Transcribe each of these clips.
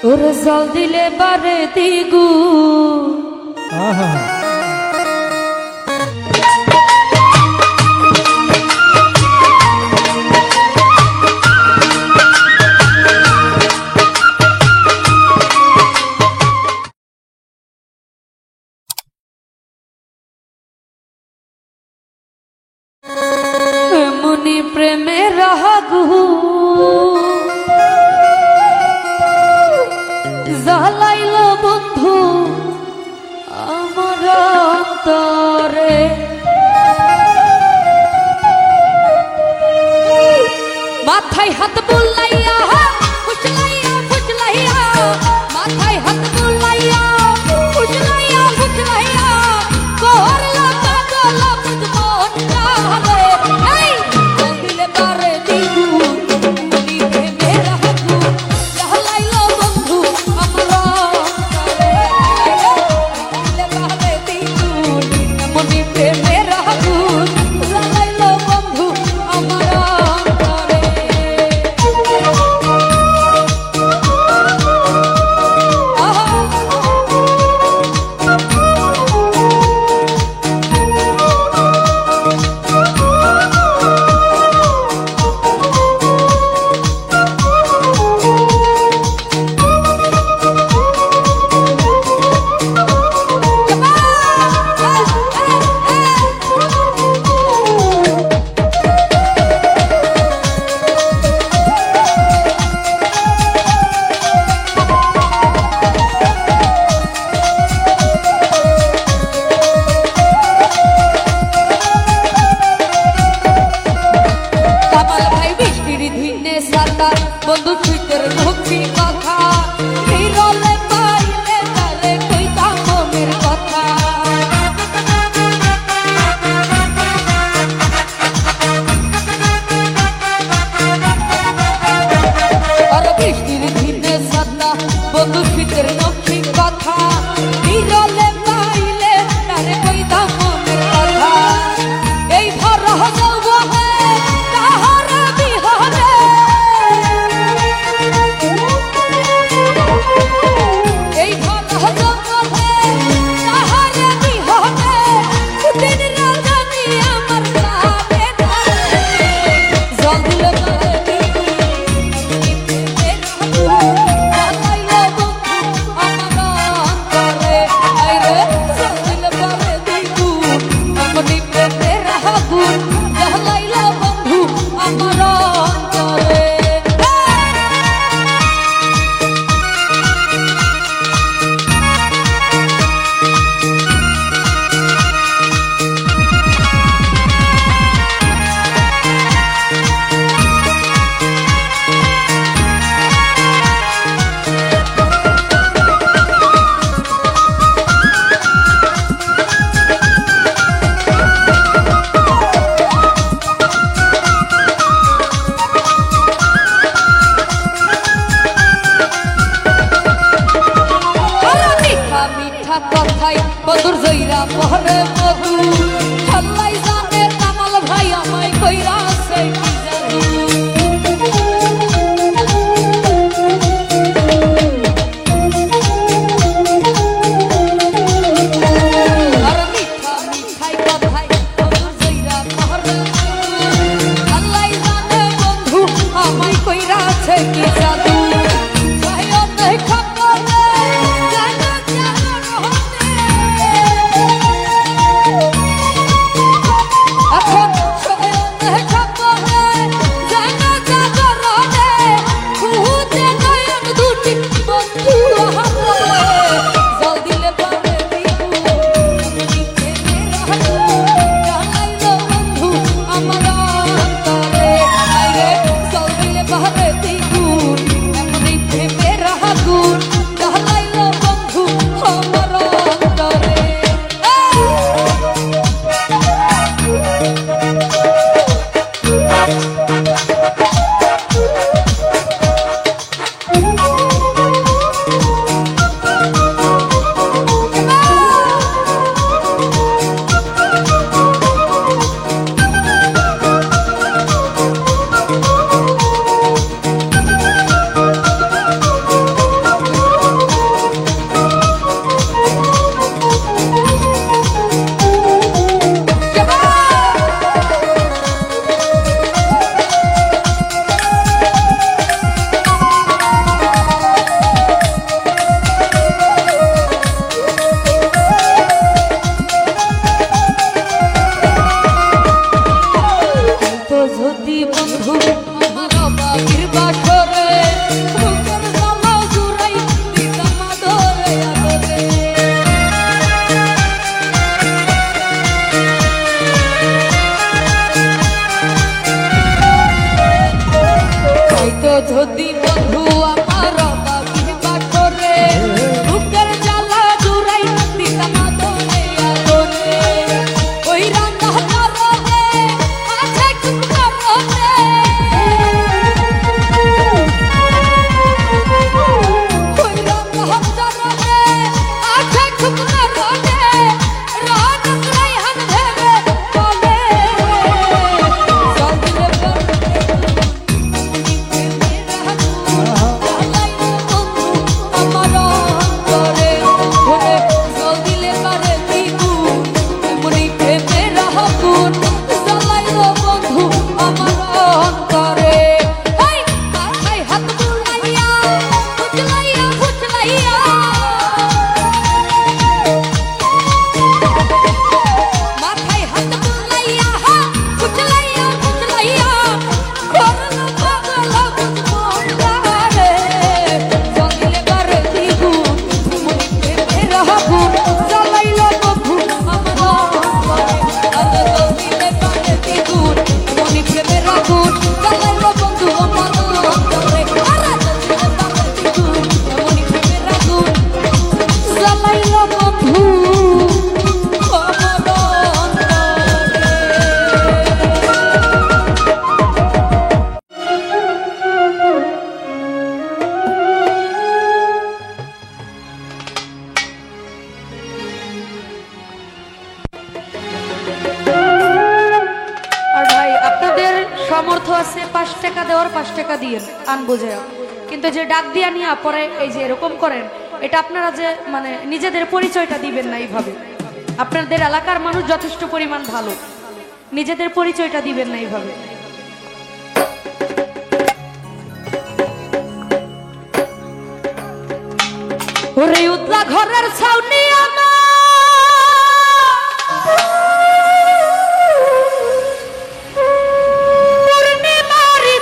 ওরে জল দিলে বারে দিগু মনি প্রেমে রাগু জ্বালাইল বন্ধু আমার অন্তরে মাথায় হাত বুলাইয়া ফুসলাইয়া ফুসলাইয়া মাথায় হাত বুলাইয়া ফুসলাইয়া ফুসলাইয়া করলা পাগল মন কারে এই দিলে পারে দিগু মনি প্রেমে রাগু জ্বালাইল বন্ধু আমার অন্তরে দিলে পারে দিগু মনি প্রেমে রাগু জ্বালাইল বন্ধু আমার অন্তরে বন্ধু সুইতের মুখী কথা হিরলে পাইলে তালে কইতা মনের কথা আর বৃষ্টির দিনে সাদা বন্ধু সুইতের মুখী কথা হিরলে পাইলে তালে কইতা মনের কথা এই ভর যাব তাহারা বিহরে এই ঘর জগতে তাহারে বিহনে দিন রাজনী আমার প্রাণে ধরে জল দিল করে জ্বালাইল বন্ধু আমার অন্তরে আইরে জল দিল করে দিগু মনি প্রেমের আগুন জ্বালাইল বন্ধু আমার অন্তরে কথাই বন্ধুর জইরা পরে মধু আল্লাহ জানে কামাল ভাই আমায় কইরা সেই জাদু আর মিঠা মিঠাই কথাই বন্ধুর জইরা পরে আল্লাহ জানে বন্ধু আমায় কইরা সেই জাদু ভাইও দেখা করে 5 টাকা দিয়ে আনবো যে, কিন্তু যে ডাক দিয়া নিয়ে পরে এই যে এরকম করেন, এটা আপনারা যে মানে নিজেদের পরিচয়টা দিবেন না এইভাবে। আপনাদের এলাকার মানুষ যথেষ্ট পরিমাণ ভালো, নিজেদের পরিচয়টা দিবেন না এইভাবে। ওরে উতলা ঘরের ছাউনি আমার পূর্ণিমারি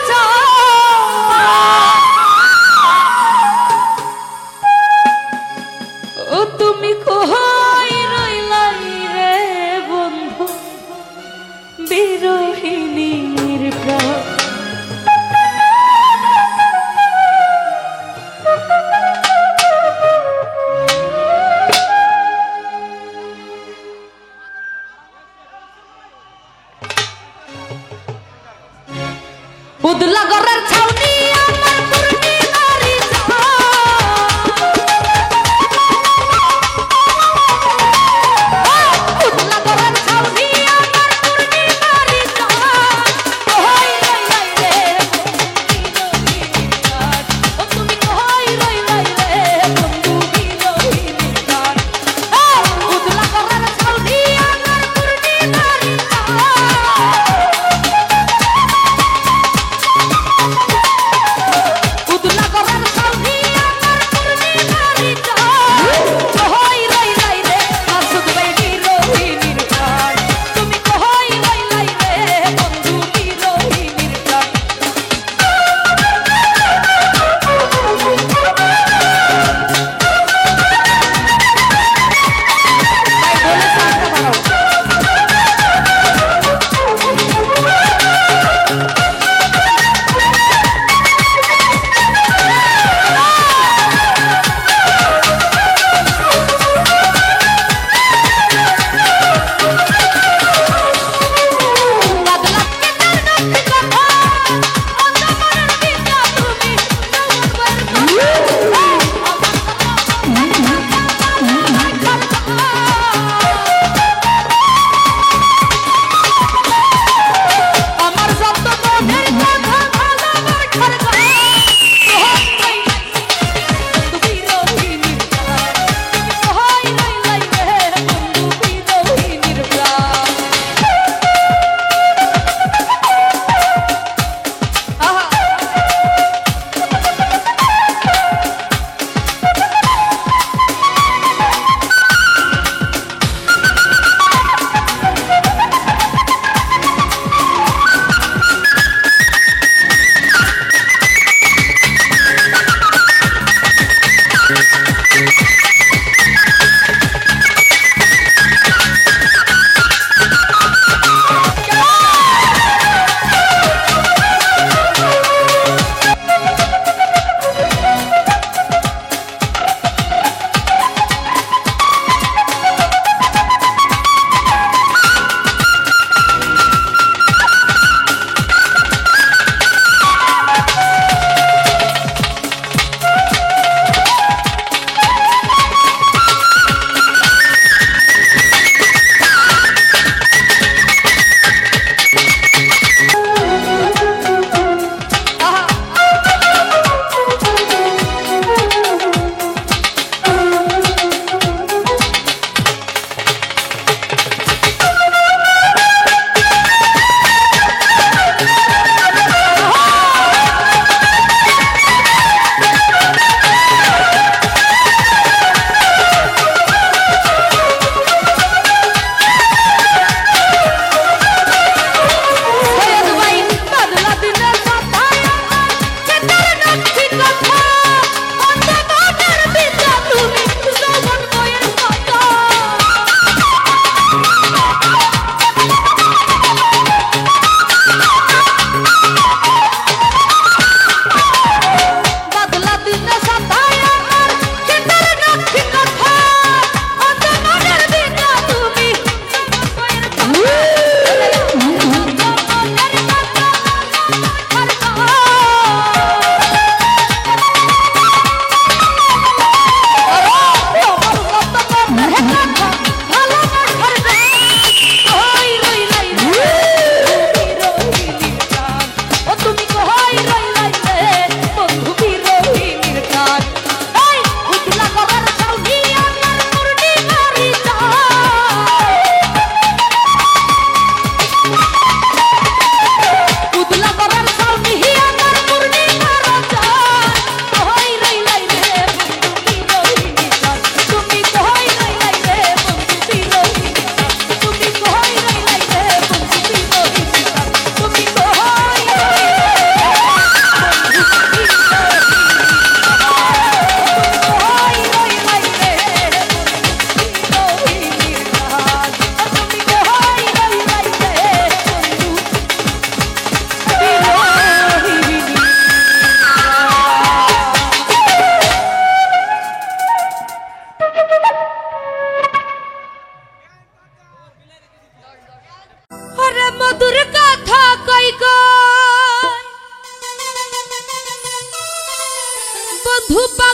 ও তুমি কই রইলাই রে বন্ধু বিরহিনীর প্রাণ।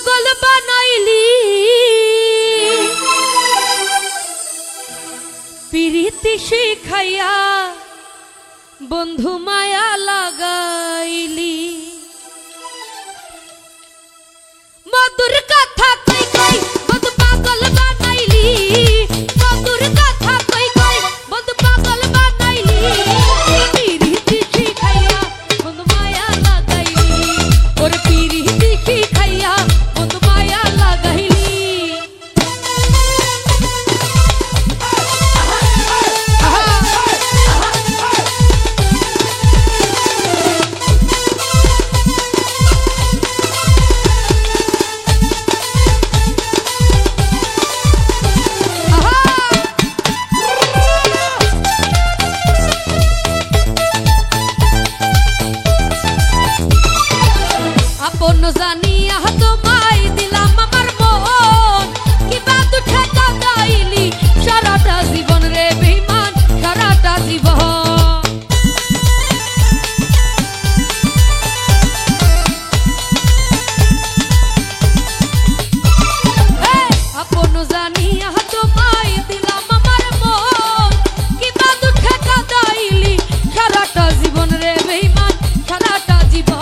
পাগল বানাইলি পিরিতি শিখাইয়া বন্ধু মায়া লাগাইলি মধুর কথা কই কই বন্ধু পাগল বানাইলি মধুর কথা কই কই বন্ধু পাগল বানাইলি পিরিতি শিখাইয়া বন্ধু মায়া লাগাইলি ওর পিরিতি শিখাইয়া বন্ধু মায়া লাগাইলি আপন জানিয়া তোমায় দিলাম আমার মন কিবা দুঃখে কাঁদাইলি সারাটা জীবন রে বেঈমান সারাটা জীবন আপন জানিয়া তোমায় দিলাম আমার মন কিবা দুঃখে কাঁদাইলি সারাটা জীবন রে বেঈমান সারাটা জীবন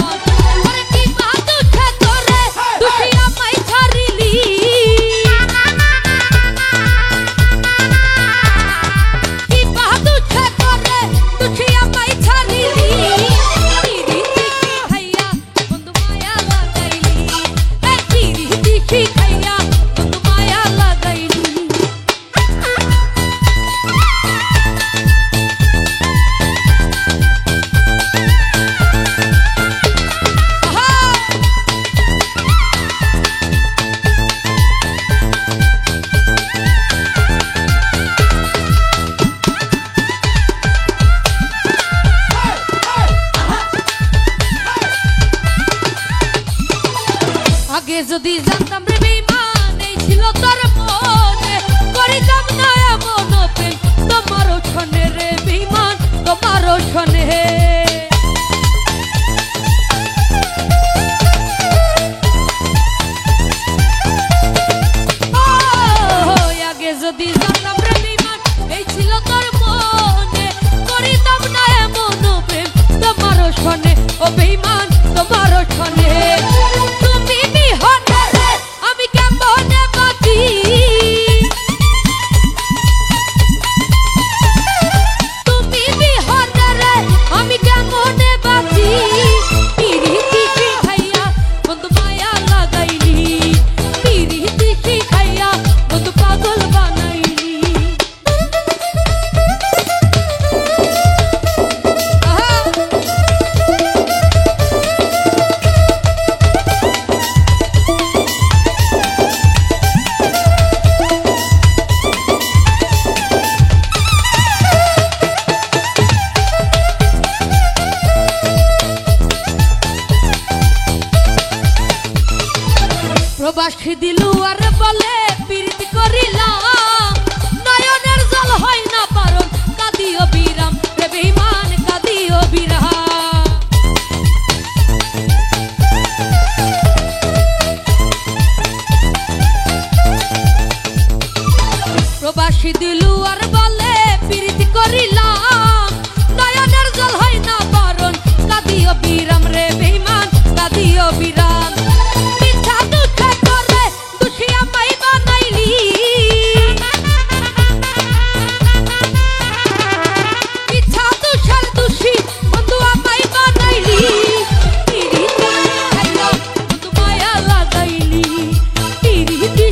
আগে যদি জানতাম রে বেঈমান এই ছিল তোর মনে করিতাম না এমন প্রেম তোমারও ছনে রে বেঈমান তোমারও ছনে আগে যদি জানতাম রে বেঈমান এই ছিল তোর মনে করিতাম না এমন প্রেম তোমারও ছনে ও বেঈমান তোমারও ছনে প্রবাসী দিলু আর বলে প্রীতি করিলাম নয়নের জল হয় না পারন কাঁদিও বিরাম রে বেঈমান কাঁদিও বিরাম প্রবাসী দিলু আর বলে প্রীতি করিলাম নয়নের জল হয় না পারন কাঁদিও বিরাম রে বেঈমান কাঁদিও বিরাম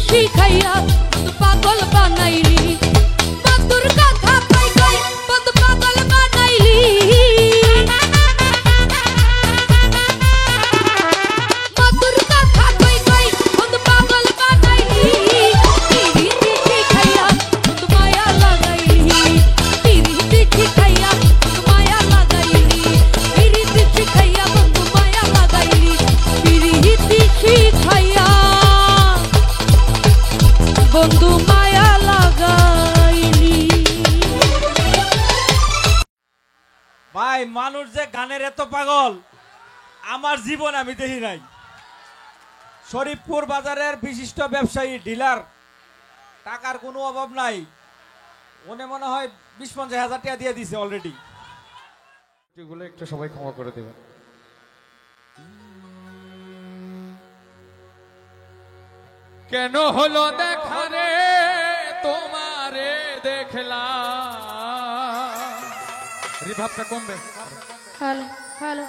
শিখাইয়া পাগল বানাইলি মধুর কথা কই কই বন্ধু পাগল বানাইলি মধুর কথা কই কই বন্ধু পাগল বানাইলি পিরিতি শিখাইয়া বন্ধু মায়া লাগাইলি পিরিতি শিখাইয়া বন্ধু মায়া লাগাইলি পিরিতি শিখাইয়া বন্ধু মায়া লাগাইলি পিরিতি শিখাইয়া বন্ধু মায়া লাগাইলি। ভাই মানুষ যে গানের এত পাগল আমার জীবন আমি দেখি নাই। শরীফপুর বাজারের বিশিষ্ট ব্যবসায়ী ডিলার, টাকার কোনো অভাব নাই। উনি মনে হয় 20-50 হাজার টাকা দিয়ে দিছে অলরেডি। এগুলো একটু সবাই ক্ষমা করে দেবেন। কেন হলো দেখা রে তোমারে দেখলাম। রিভাবটা কমবে। হ্যালো হ্যালো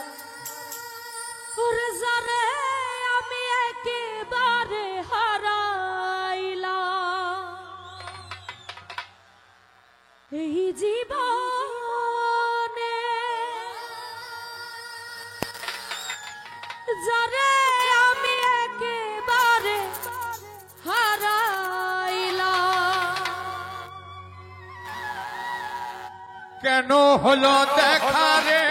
ওরে যারে আমি একেবারে হারাইলাম এই জীবনে, যারে আমি একেবারে হারাইলাম। কেন হলো দেখা রে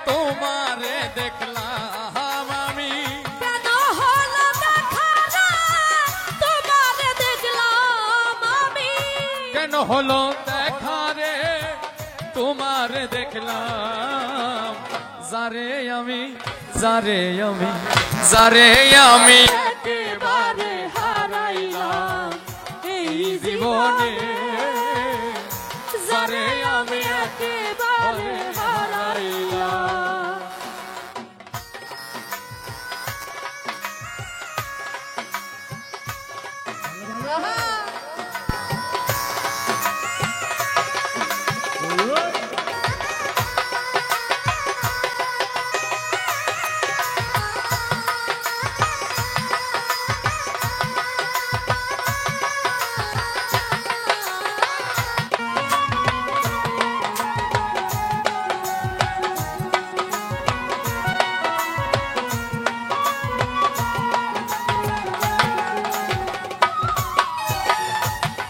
তোমারে দেখলাম আমি। কেন হলো দেখা রে তোমারে দেখলাম আমি। কেন হলো দেখা রে তোমারে দেখলাম। যারে আমি যারে আমি যারে আমি একেবারে হারাইলাম এই জীবনে, যারে আমি একেবারে হারাইলাম।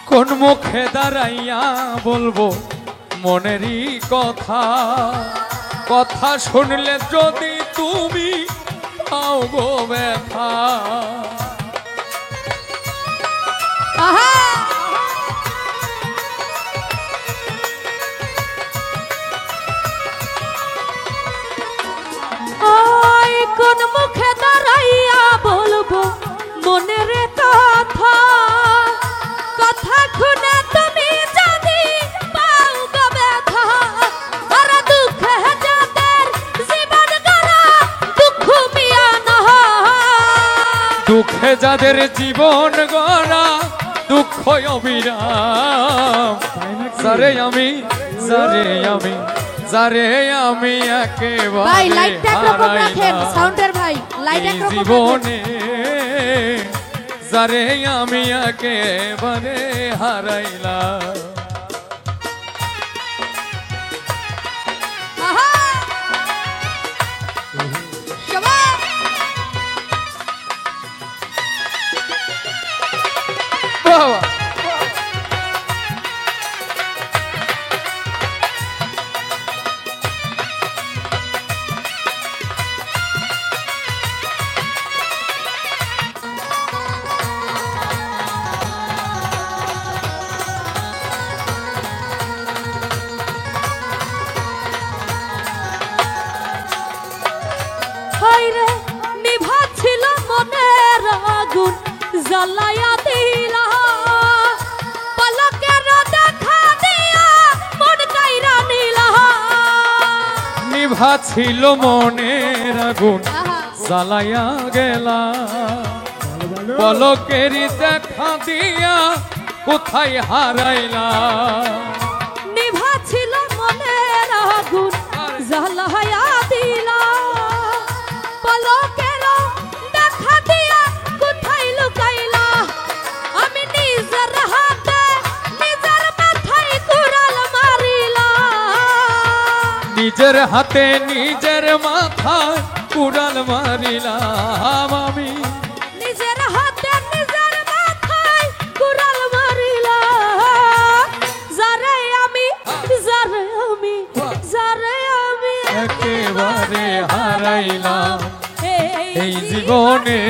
কোন মুখে দাঁড়াইয়া বলবো মনেরই কথা। কথা শুনলে যদি তুমি পাও গো ব্যথা। ওই কোন মুখে দাঁড়াইয়া বলবো মনের কথা। কথা শুনে তুমি যদি পাও গো ব্যথা। আর দুঃখে যাদের জীবন গড়া দুঃখ মিয়া না। দুঃখে যাদের জীবন গড়া দুঃখ অবিরাম। যারে আমি যারে আমি যারে আমি একেবারে ভাই লাইটটা একরকম রাখেন, হারাইলাম সাউন্ডের ভাই লাইট এই একরকম রাখেন। জীবনে। যারে আমি একেবারে হারাইলাম। আহা শাবাশ। বাবা হায়রে নিভা ছিল মনের আগুন জ্বালায়া দিলা। পলকের দেখা দিয়া মন কাইরা নিলা। নিভা ছিল মনের আগুন জ্বালাইয়া গেলা। পলকেরই দেখা দিয়া কোথায় হারাইলা। নিভা ছিল মনের আগুন জ্বালায়া দিলা। পলকের দেখা দিয়া কোথায় লুকাইলা। আমি নিজের হাতে নিজের মাথায় কুড়াল মারিলাম। নিজের হাতে নিজের মাথায় কুড়াল মারিলাম আমি। নিজের হাতে নিজের মাথায় কুড়াল মারিলাম। যারে আমি যারে আমি যারে আমি একেবারে হারাইলাম এই জীবন জীবনে।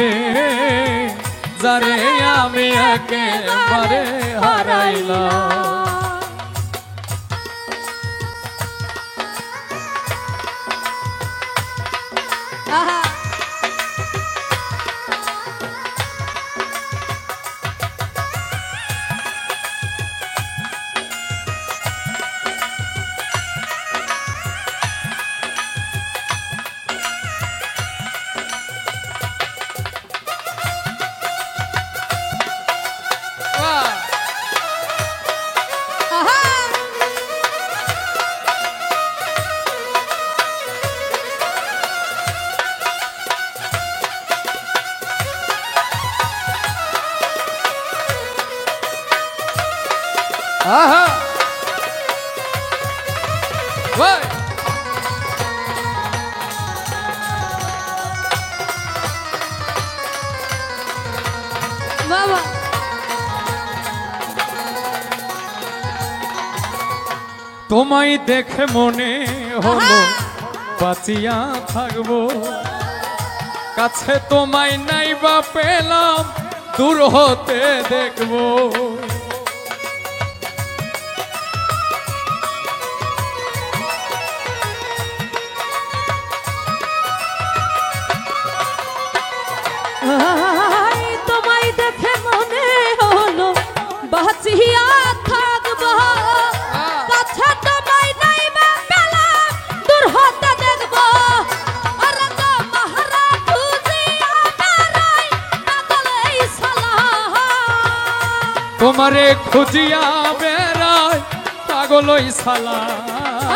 যারে আমি একেবারে হারাইলাম। আহা আহা ওই বাবা তোমায় দেখে মনে হলো বাঁচিয়া থাকবো, কাছে তোমায় নাই বা পেলাম দূর হতে দেখবো। তোমায় দেখে মনে হলো বাঁচিয়া থাকবো, কাছে তোমায় নাই বা পেলাম দূর হতে দেখবো। আরে তো মহারা খুঁজিয়া বেড়াই পাগলেই সালা, তোমারে খুঁজিয়া বেড়ায় পাগলই সালা।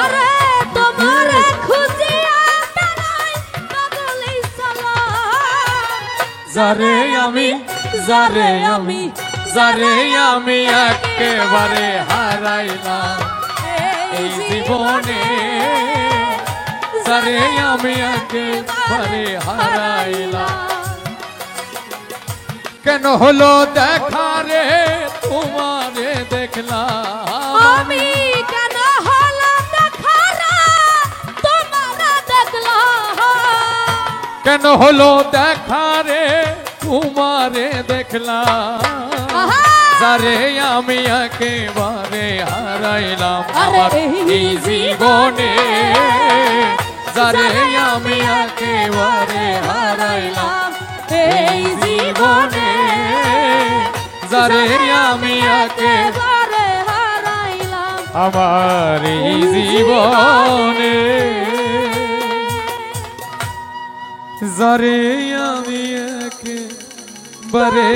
আরে তোমারে খুঁজিয়া বেড়াই পাগলেই সালা। যারে আমি যারে আমি যারে আমি একেবারে হারাইলাম এই জীবনে, যারে আমি একেবারে হারাইলাম। কেন হলো দেখা রে তোমারে দেখলাম আমি কেন হলো দেখা রে তোমারে দেখলাম। কেন হলো দেখা রে তোমারে দেখলাম, যারে আমি একেবারে হারাইলাম আমার এই জীবনে, যারে আমি একেবারে হারাইলাম এই জীবনে, যারে আমি একেবারে হারাইলাম আমার এই জীবনে, যারে আমি একেবারে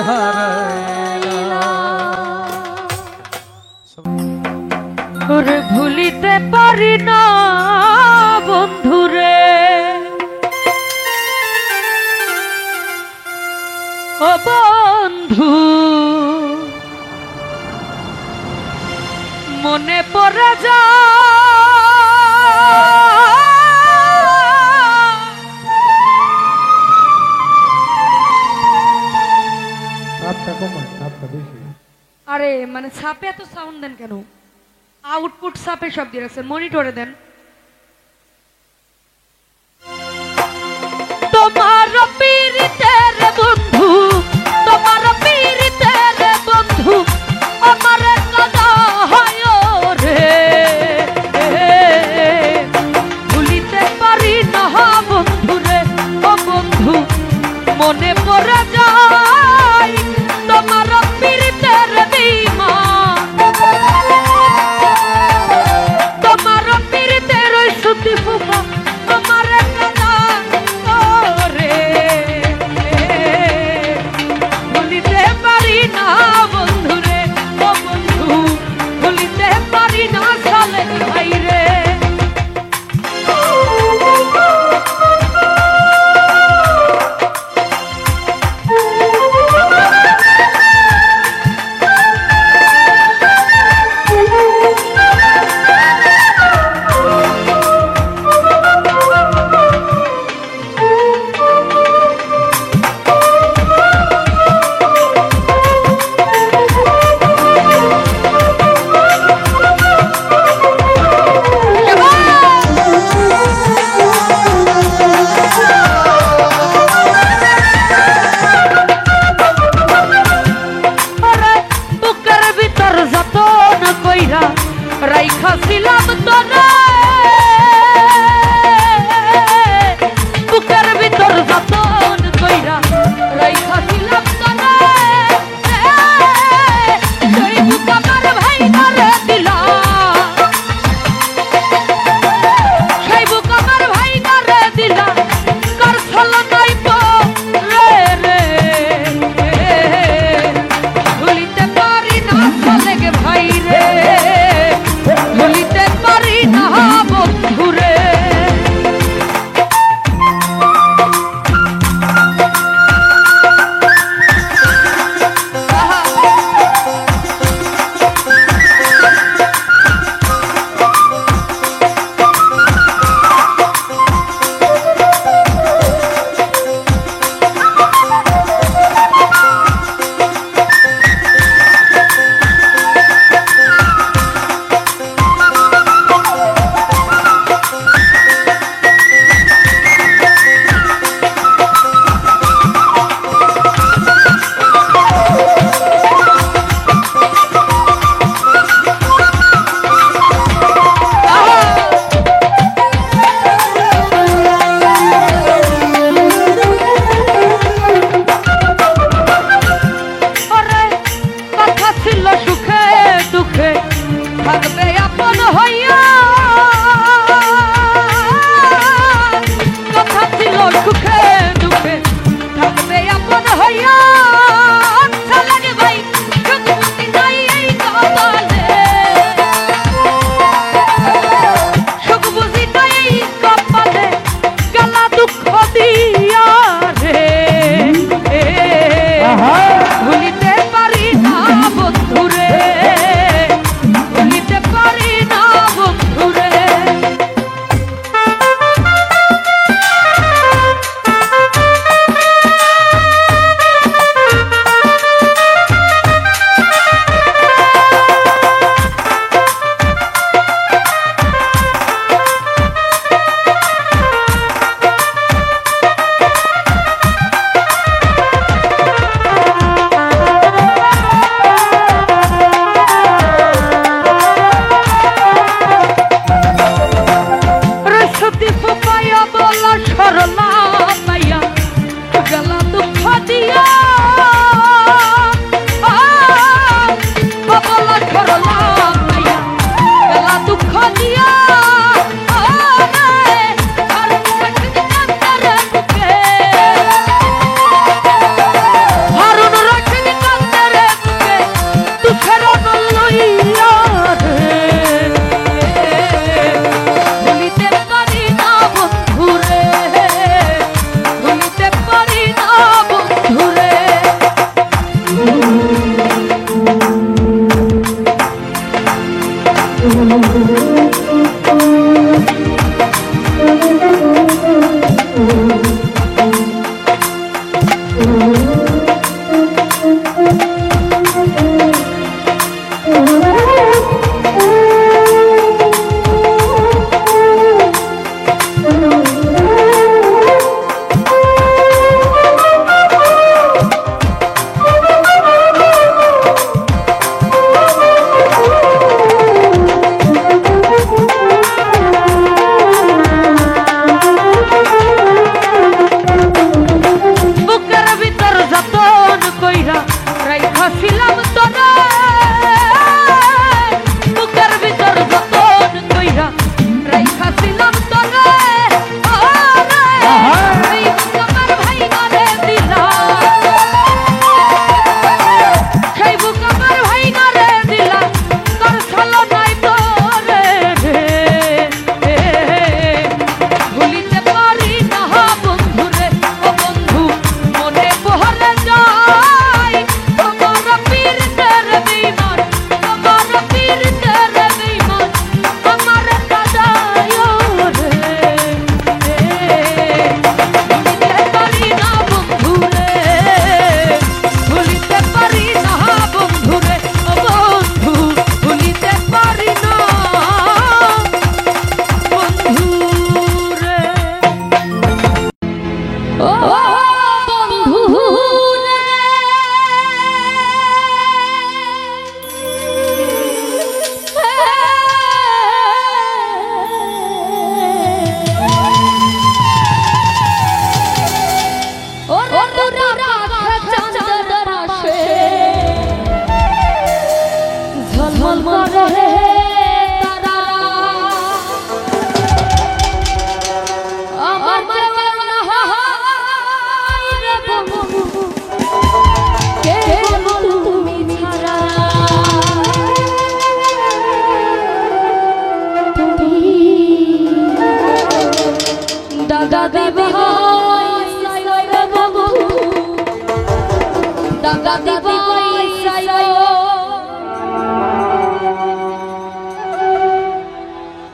হারাইলাম। ওরে ভুলিতে পারি না বন্ধুরে, ও বন্ধু মনে পড়ে যা আরে মানে ছাপে এত সাউন্ড দেন কেন? আউটপুট ছাপে সব দিয়ে রাখছেন, মনিটরে দেন। তোমার পীড়িতের বন্ধু, তোমার পীড়িতের বন্ধু আমার কথা হয় রে, ভুলিতে পারি না বন্ধু রে, ও বন্ধু মনে পড়ে যায় তোমার পীড়িতের বিমা, তোমার পীড়িত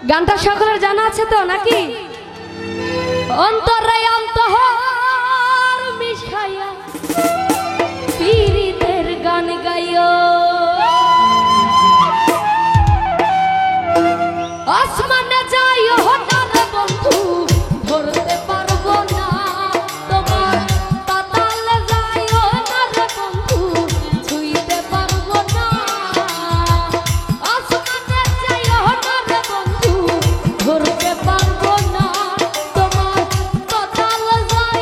গানটা সকলের জানা আছে তো নাকি? অন্তরে অন্তর মিশাইয়া পীরিতের গান গাইও, আসমানে যাইও হঠাৎ বন্ধু ধরতে পারবো না তোমার, পাতালে যাইও না রে বন্ধু ছুঁইতে পারবো না, আসমানে যাইও না রে বন্ধু ধরতে পারবো না তোমার, পাতালে যাইও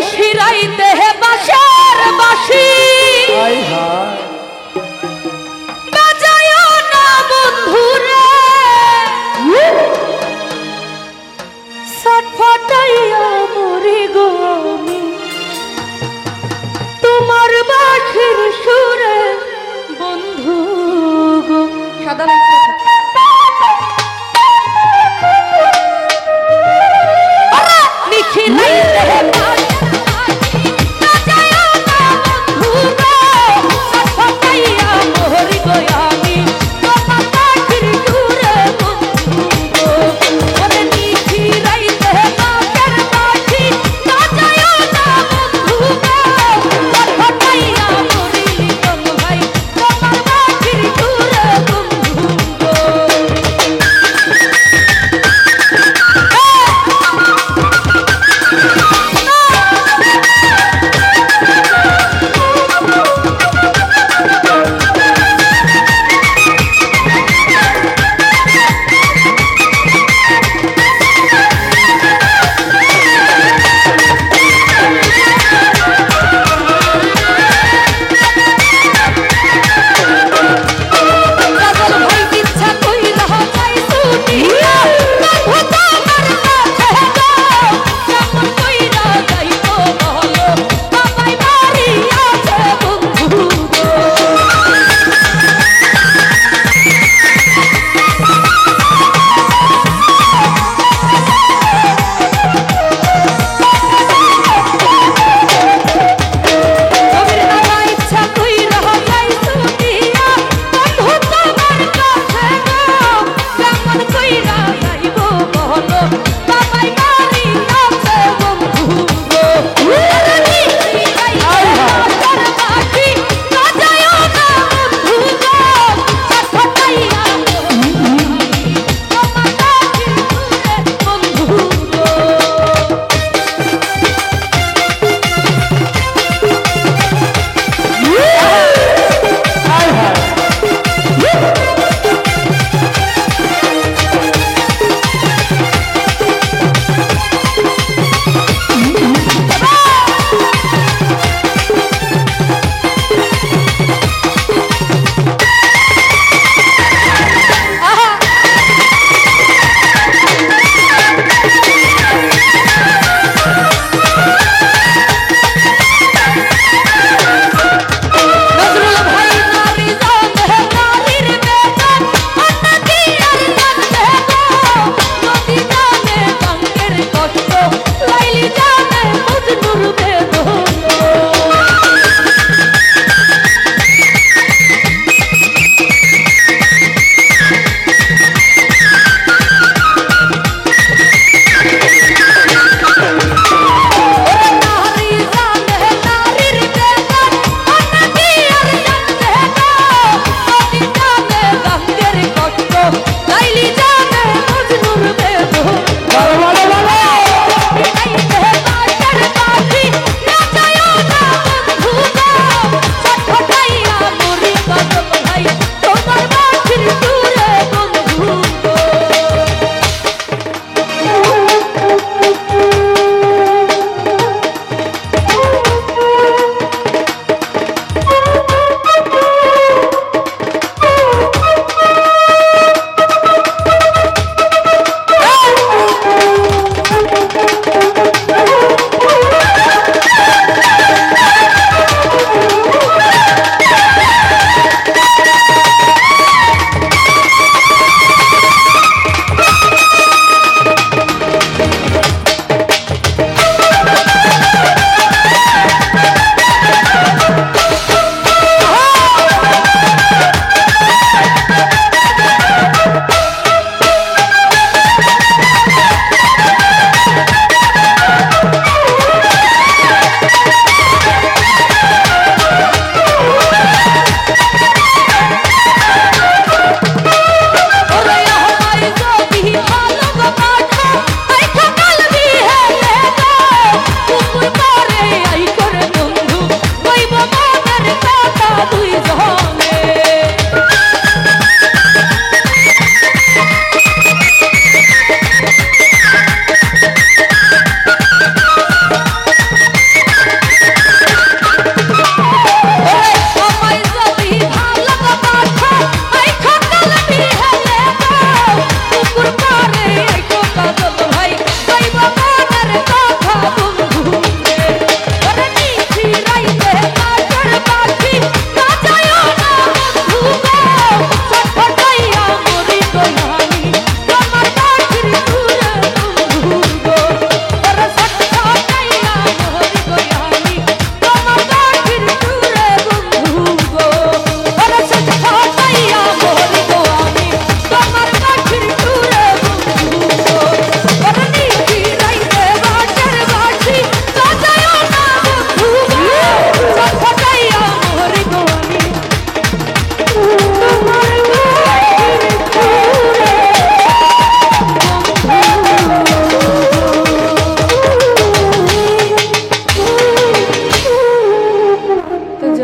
নিশিরাইতে বাঁশের বাঁশি বাজায়ো না বন্ধুরে ছটফটাইয়া মরি গো আমি তোমার বাঁশির সুরে বন্ধু গো। সাদা নিখিরাইতে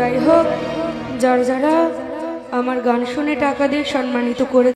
যাই হোক, যারা আমার গান শুনে টাকা দিয়ে সম্মানিত করে